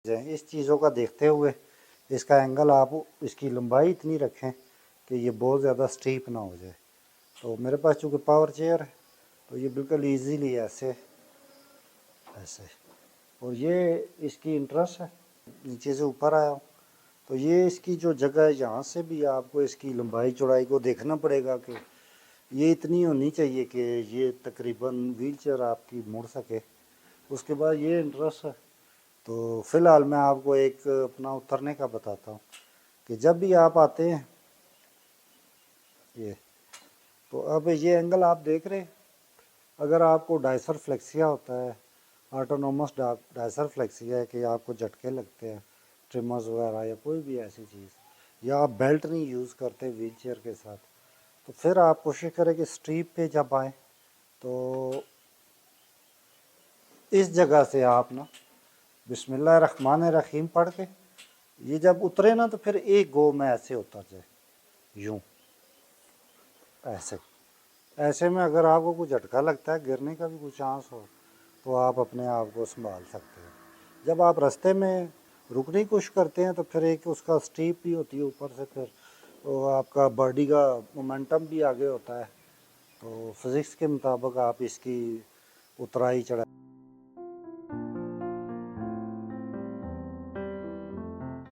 इस चीज़ों का देखते हुए इसका एंगल आप इसकी लंबाई इतनी रखें कि ये बहुत ज़्यादा स्टीप ना हो जाए। तो मेरे पास चूँकि पावर चेयर है तो ये बिल्कुल इजीली ऐसे ऐसे, और ये इसकी इंटरेस्ट है, नीचे से ऊपर आया हूँ तो ये इसकी जो जगह है यहाँ से भी आपको इसकी लंबाई चौड़ाई को देखना पड़ेगा कि ये इतनी होनी चाहिए कि ये तकरीबन व्हील चेयर आपकी मुड़ सके। उसके बाद ये इंटरेस्ट है। तो फ़िलहाल मैं आपको एक अपना उतरने का बताता हूँ कि जब भी आप आते हैं ये, तो अब ये एंगल आप देख रहे हैं, अगर आपको डायसर फ्लेक्सिया होता है, ऑटोनोमस डायसर फ्लेक्सिया है कि आपको झटके लगते हैं ट्रिमर्स वगैरह या कोई भी ऐसी चीज़, या आप बेल्ट नहीं यूज़ करते व्हील चेयर के साथ, तो फिर आप कोशिश करें कि स्ट्रीप पे जब आएँ तो इस जगह से आप ना बिस्मिल्लाहिर्रहमानिर्रहीम पढ़ के ये जब उतरे ना तो फिर एक गो में ऐसे उतर जाए, यूँ ऐसे। ऐसे में अगर आपको कुछ झटका लगता है, गिरने का भी कुछ चांस हो, तो आप अपने आप को संभाल सकते हैं। जब आप रास्ते में रुकने की कोशिश करते हैं तो फिर एक उसका स्टीप भी होती है ऊपर से, फिर तो आपका बॉडी का मोमेंटम भी आगे होता है, तो फिज़िक्स के मुताबिक आप इसकी उतराई चढ़ाई